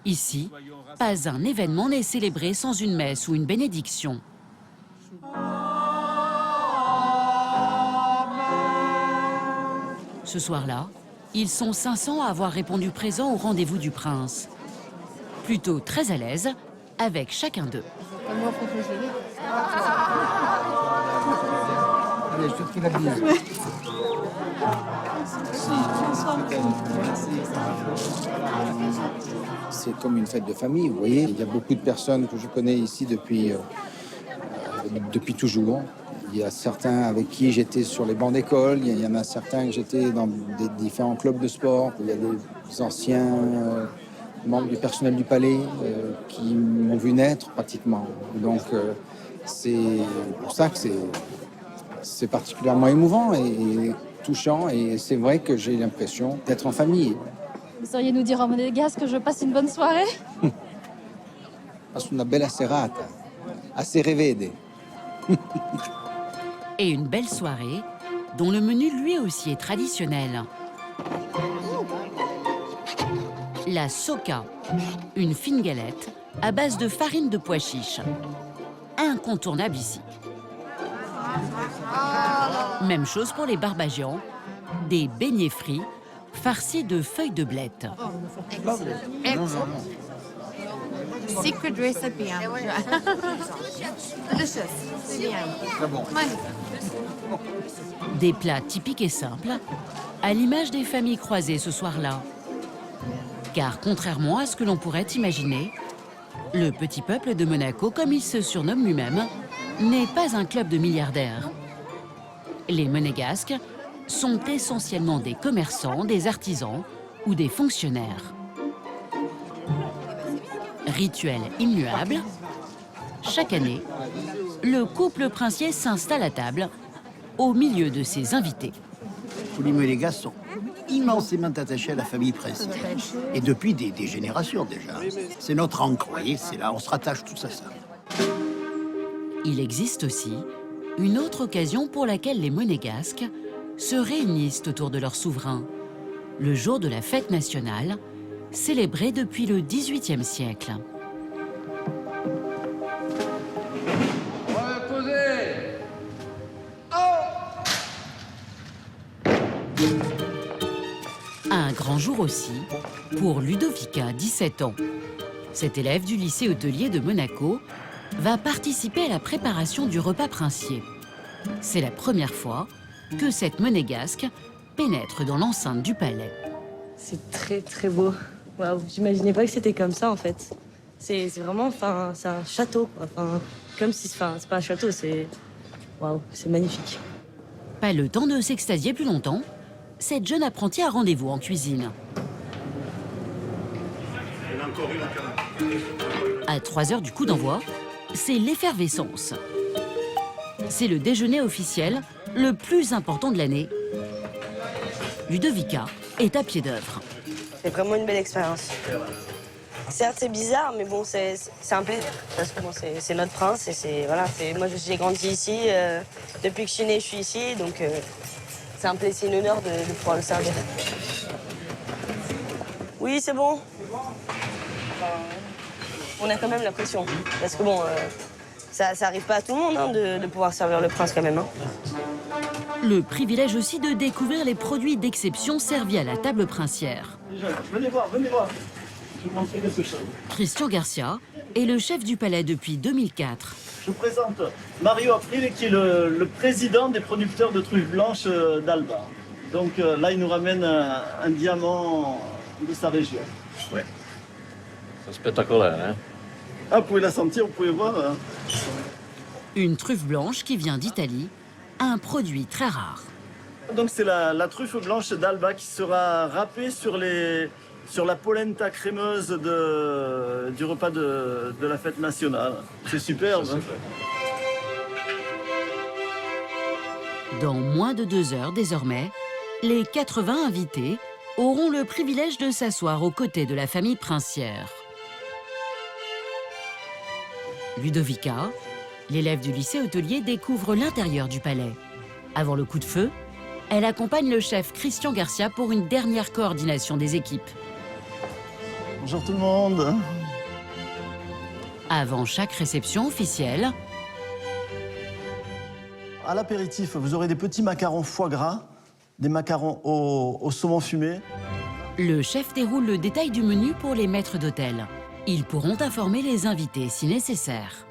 Ici, pas un événement n'est célébré sans une messe ou une bénédiction. Ce soir-là, ils sont 500 à avoir répondu présent au rendez-vous du prince. Plutôt très à l'aise avec chacun d'eux. Allez, je te prie la bise. C'est comme une fête de famille, vous voyez. Il y a beaucoup de personnes que je connais ici depuis toujours. Il y a certains avec qui j'étais sur les bancs d'école, il y en a certains que j'étais dans des différents clubs de sport. Il y a des anciens membres du personnel du palais qui m'ont vu naître pratiquement. Donc c'est pour ça que c'est particulièrement émouvant et touchant, et c'est vrai que j'ai l'impression d'être en famille. Vous sauriez nous dire en monégasque que je passe une bonne soirée? Passo una bella serata, a se revede. Et une belle soirée, dont le menu lui aussi est traditionnel. La soca, une fine galette à base de farine de pois chiches. Incontournable ici. Même chose pour les barbagians, des beignets frits farcis de feuilles de blette. Secret recipe. Delicious. Très bon. Des plats typiques et simples, à l'image des familles croisées ce soir-là. Car contrairement à ce que l'on pourrait imaginer, le petit peuple de Monaco, comme il se surnomme lui-même, n'est pas un club de milliardaires. Les Monégasques sont essentiellement des commerçants, des artisans ou des fonctionnaires. Rituel immuable, chaque année, le couple princier s'installe à table au milieu de ses invités. Tous les Monégasques sont immensément attachés à la famille princière. Et depuis des générations déjà. C'est notre ancre, vous voyez, c'est là, on se rattache tous à ça. Il existe aussi une autre occasion pour laquelle les Monégasques se réunissent autour de leur souverain, le jour de la fête nationale, célébrée depuis le XVIIIe siècle. Un grand jour aussi pour Ludovica, 17 ans. Cet élève du lycée hôtelier de Monaco va participer à la préparation du repas princier. C'est la première fois que cette Monégasque pénètre dans l'enceinte du palais. C'est très très beau. Waouh, j'imaginais pas que c'était comme ça en fait. C'est vraiment, enfin, c'est un château, quoi. Enfin, comme si, enfin, c'est pas un château, c'est, waouh, c'est magnifique. Pas le temps de s'extasier plus longtemps. Cette jeune apprentie a rendez-vous en cuisine. À 3 heures du coup d'envoi, c'est l'effervescence. C'est le déjeuner officiel le plus important de l'année. Ludovica est à pied d'œuvre. C'est vraiment une belle expérience. Certes, c'est bizarre, mais bon, c'est un plaisir. Parce que bon, c'est notre prince et c'est voilà. Moi, j'ai grandi ici. Depuis que je suis née, je suis ici, donc c'est un plaisir, une honneur de pouvoir le servir. Oui, c'est bon. On a quand même la pression, parce que bon, ça arrive pas à tout le monde hein, de pouvoir servir le prince quand même. Hein. Le privilège aussi de découvrir les produits d'exception servis à la table princière. Venez voir, venez voir. Je vais vous montrer quelque chose. Christian Garcia est le chef du palais depuis 2004. Je vous présente Mario April, qui est le président des producteurs de truffes blanches d'Alba. Donc là, il nous ramène un diamant de sa région. Ouais. C'est spectaculaire, hein? Ah, vous pouvez la sentir, vous pouvez voir. Une truffe blanche qui vient d'Italie, un produit très rare. Donc c'est la truffe blanche d'Alba qui sera râpée sur la polenta crémeuse du repas de la fête nationale. C'est superbe. Hein. Dans moins de 2 heures désormais, les 80 invités auront le privilège de s'asseoir aux côtés de la famille princière. Ludovica, l'élève du lycée hôtelier, découvre l'intérieur du palais. Avant le coup de feu, elle accompagne le chef Christian Garcia pour une dernière coordination des équipes. Bonjour tout le monde. Avant chaque réception officielle, À l'apéritif, vous aurez des petits macarons foie gras, des macarons au saumon fumé. le chef déroule le détail du menu pour les maîtres d'hôtel. Ils pourront informer les invités si nécessaire.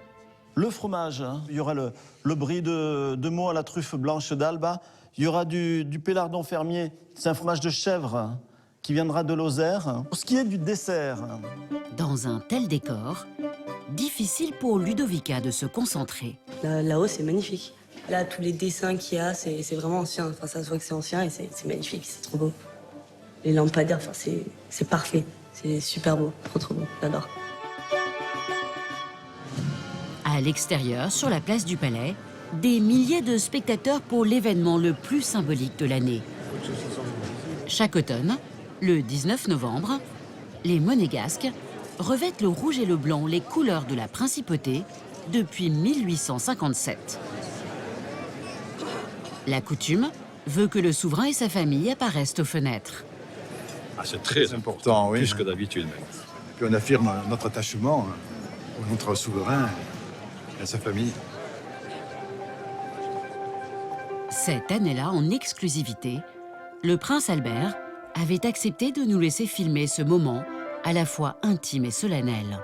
Le fromage, hein. Il y aura le brie de Meaux à la truffe blanche d'Alba. Il y aura du pélardon fermier, c'est un fromage de chèvre hein, qui viendra de Lozère. Pour ce qui est du dessert... Dans un tel décor, difficile pour Ludovica de se concentrer. Là-haut, c'est magnifique. Là, tous les dessins qu'il y a, c'est vraiment ancien. Enfin, ça se voit que c'est ancien et c'est magnifique, c'est trop beau. Les lampadaires, enfin, c'est parfait. C'est super beau, trop beau, j'adore. À l'extérieur, sur la place du Palais, des milliers de spectateurs pour l'événement le plus symbolique de l'année. Chaque automne, le 19 novembre, les Monégasques revêtent le rouge et le blanc, les couleurs de la principauté, depuis 1857. La coutume veut que le souverain et sa famille apparaissent aux fenêtres. Ah, c'est très important, oui. Plus que d'habitude, même. Et puis on affirme notre attachement au notre souverain et à sa famille. Cette année-là, en exclusivité, le prince Albert avait accepté de nous laisser filmer ce moment à la fois intime et solennel.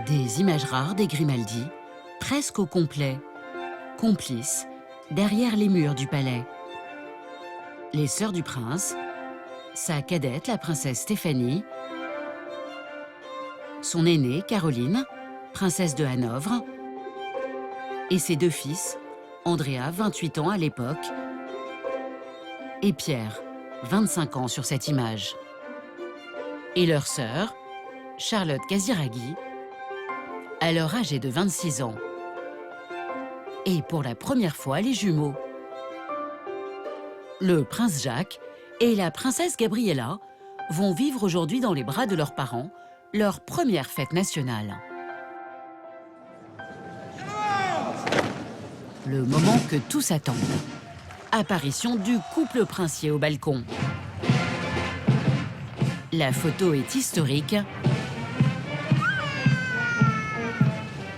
Des images rares des Grimaldi, presque au complet, complices, derrière les murs du palais. Les sœurs du prince, sa cadette, la princesse Stéphanie, son aînée, Caroline, princesse de Hanovre, et ses deux fils, Andrea, 28 ans à l'époque, et Pierre, 25 ans sur cette image. Et leur sœur, Charlotte Casiraghi, alors âgée de 26 ans. Et pour la première fois, les jumeaux. Le prince Jacques et la princesse Gabriella vont vivre aujourd'hui dans les bras de leurs parents leur première fête nationale. Le moment que tous attendent. Apparition du couple princier au balcon. La photo est historique.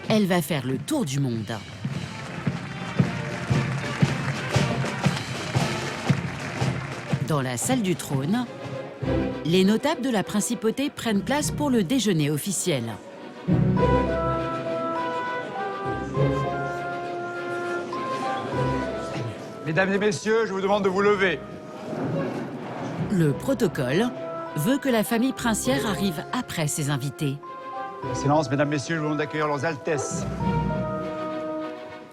Elle va faire le tour du monde. Dans la salle du trône, les notables de la principauté prennent place pour le déjeuner officiel. Mesdames et messieurs, je vous demande de vous lever. Le protocole veut que la famille princière arrive après ses invités. Excellences, mesdames, messieurs, je vous demande d'accueillir leurs altesses.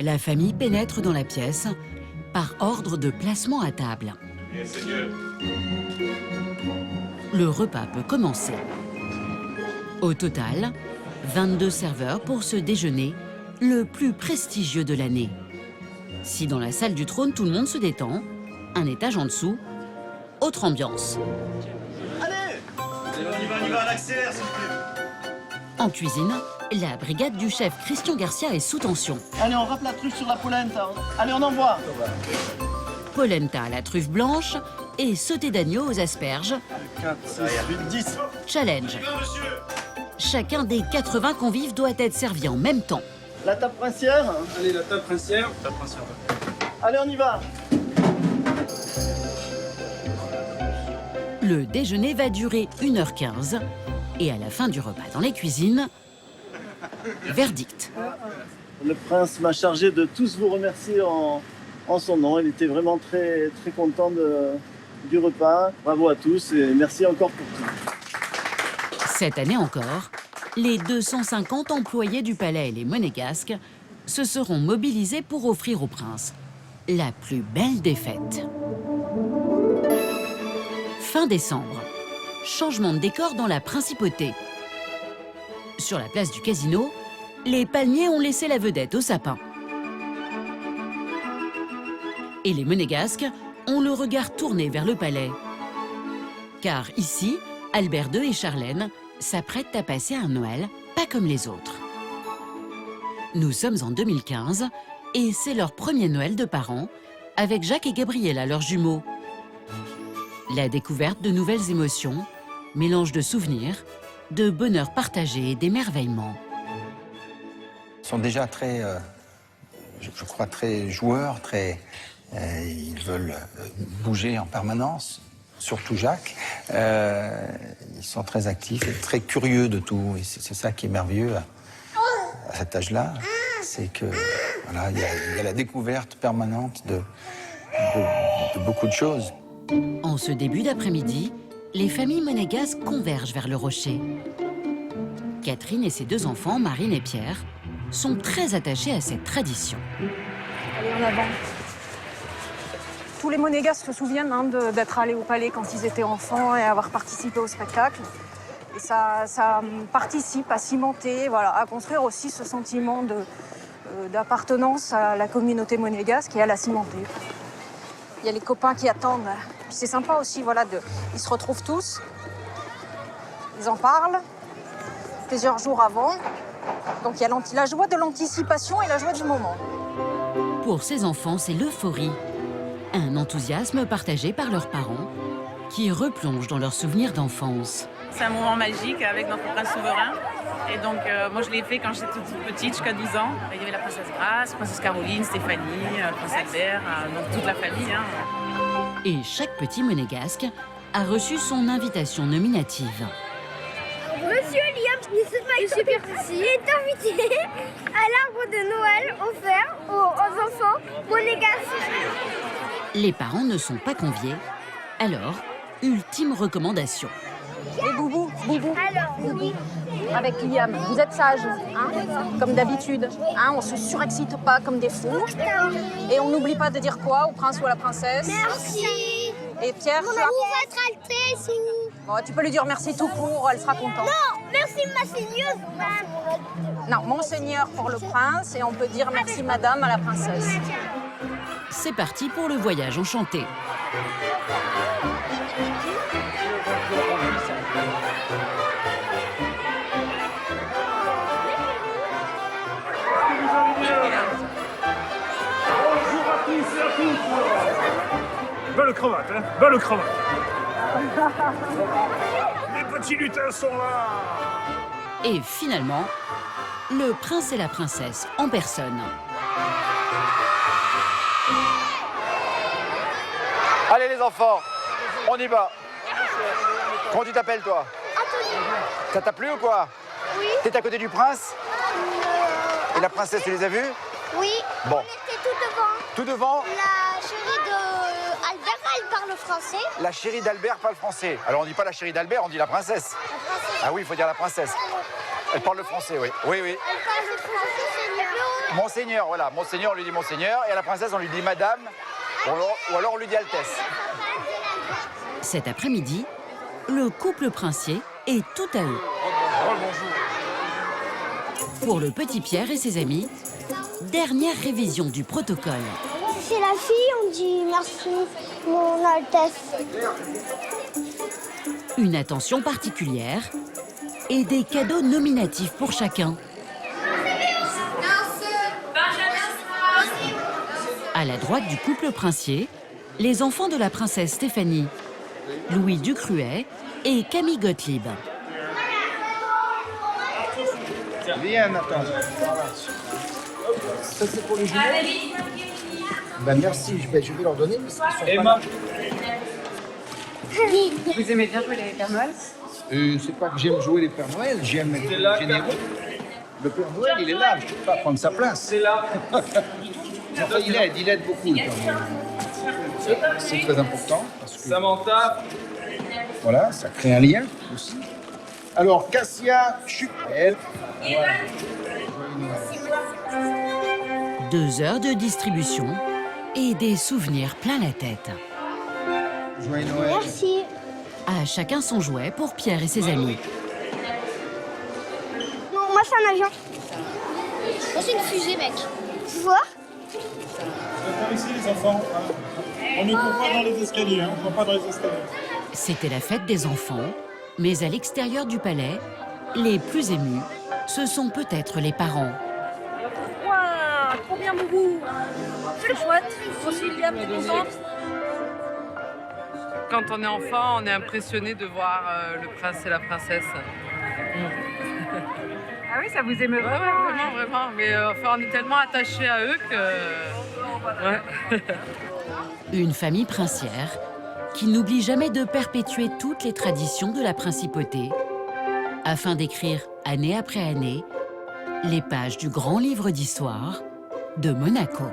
La famille pénètre dans la pièce par ordre de placement à table. Le repas peut commencer. Au total, 22 serveurs pour ce déjeuner, le plus prestigieux de l'année. Si dans la salle du trône, tout le monde se détend, un étage en dessous, autre ambiance. Allez, on y va, on accélère, s'il vous plaît. En cuisine, la brigade du chef Christian Garcia est sous tension. Allez, on râpe la truffe sur la polenta. Allez, on envoie. Polenta à la truffe blanche et sauté d'agneau aux asperges. 4, 6, 8, 10. Challenge. Chacun des 80 convives doit être servi en même temps. La table princière. Allez, la table princière. Allez, on y va. Le déjeuner va durer 1h15 et à la fin du repas dans les cuisines, verdict. Le prince m'a chargé de tous vous remercier en son nom. Il était vraiment très, très content du repas. Bravo à tous et merci encore pour tout. Cette année encore, les 250 employés du palais et les Monégasques se seront mobilisés pour offrir au prince la plus belle des fêtes. Fin décembre, changement de décor dans la principauté. Sur la place du casino, les palmiers ont laissé la vedette au sapin. Et les Monégasques ont le regard tourné vers le palais. Car ici, Albert II et Charlène s'apprêtent à passer un Noël pas comme les autres. Nous sommes en 2015 et c'est leur premier Noël de parents avec Jacques et Gabriella, leurs jumeaux. La découverte de nouvelles émotions, mélange de souvenirs de bonheur partagé et d'émerveillement. Ils sont déjà très, je crois, très joueurs, ils veulent bouger en permanence, surtout Jacques. Ils sont très actifs et très curieux de tout. Et c'est ça qui est merveilleux à cet âge-là, c'est que voilà, il y a la découverte permanente de beaucoup de choses. En ce début d'après-midi, les familles monégasques convergent vers le rocher. Catherine et ses 2 enfants, Marine et Pierre, sont très attachés à cette tradition. Allez, en avant. Tous les Monégasques se souviennent d'être allés au palais quand ils étaient enfants et avoir participé au spectacle. Et ça participe à cimenter, voilà, à construire aussi ce sentiment d'appartenance à la communauté monégasque et à la cimenter. Il y a les copains qui attendent. Puis c'est sympa aussi, voilà, ils se retrouvent tous, ils en parlent plusieurs jours avant. Donc il y a la joie de l'anticipation et la joie du moment. Pour ces enfants, c'est l'euphorie. Un enthousiasme partagé par leurs parents qui replongent dans leurs souvenirs d'enfance. C'est un moment magique avec notre prince souverain. Et donc, moi, je l'ai fait quand j'étais toute petite, jusqu'à 12 ans. Il y avait la princesse Grace, princesse Caroline, Stéphanie, prince Albert, donc toute la famille. Et chaque petit monégasque a reçu son invitation nominative. Monsieur Liam, je suis il est invité à l'arbre de Noël offert aux enfants monégasques. Les parents ne sont pas conviés, alors, ultime recommandation. Et Boubou, alors, Boubou, avec Liam, vous êtes sages, comme d'habitude. On ne se surexcite pas comme des fous. Et on n'oublie pas de dire quoi au prince ou à la princesse. Merci. Et Pierre, Pour votre Altesse. Bon, tu peux lui dire merci tout court, elle sera contente. Non, merci ma seigneur. Non, monseigneur pour le prince et on peut dire merci madame à la princesse. C'est parti pour le voyage enchanté. Bonjour à tous et à toutes. Belle cravate, hein? Belle cravate. Les petits lutins sont là. Et finalement, le prince et la princesse en personne. Allez les enfants, on y va. Comment tu t'appelles toi? Anthony. Ça t'a plu ou quoi? Oui. T'es à côté du prince? Et la princesse, tu les as vus? Oui. Bon. On était tout devant. Tout devant? La chérie d'Albert, elle parle français. La chérie d'Albert parle français. Alors on dit pas la chérie d'Albert, on dit la princesse. La princesse. Ah oui, il faut dire la princesse. Elle parle le français, oui. Oui, oui. Elle parle le français, Seigneur. Monseigneur, voilà. Monseigneur, on lui dit Monseigneur. Et à la princesse, on lui dit Madame. Ou alors on lui dit Altesse. Cet après-midi, le couple princier est tout à eux. Pour le petit Pierre et ses amis, dernière révision du protocole. C'est la fille, on dit merci, mon Altesse. Une attention particulière et des cadeaux nominatifs pour chacun. À la droite du couple princier, les enfants de la princesse Stéphanie, Louis Ducruet et Camille Gottlieb. Viens, Nathan. Ça, c'est pour les jumeaux. Ben, merci, je vais leur donner. Emma. Vous aimez bien jouer les Pères Noël? C'est pas que j'aime jouer les Pères Noël, j'aime être généreux. Le Père Noël, il est là, je ne peux pas prendre sa place. C'est là. Enfin, il aide beaucoup, le Père Noël. C'est très important. Parce que, Samantha. voilà, ça crée un lien aussi. Alors, Cassia, Chupel. Voilà. 2 heures de distribution et des souvenirs plein la tête. Joyeux Noël. Merci. À chacun son jouet pour Pierre et ses amis. Non, moi c'est un avion. Moi c'est une fusée, mec. Tu vois? Par ici, les enfants. On ne court pas dans les escaliers, hein. On ne va pas dans les escaliers. C'était la fête des enfants, mais à l'extérieur du palais, les plus émus, ce sont peut-être les parents. Waouh, trop bien, Boubou. C'est chouette. Aussi, Liam, t'es contente? Quand on est enfant, on est impressionné de voir le prince et la princesse. Ah oui, ça vous émeut Ouais, vraiment, vraiment. Mais enfin, on est tellement attachés à eux que... Ouais. Une famille princière qui n'oublie jamais de perpétuer toutes les traditions de la principauté afin d'écrire, année après année, les pages du grand livre d'histoire de Monaco.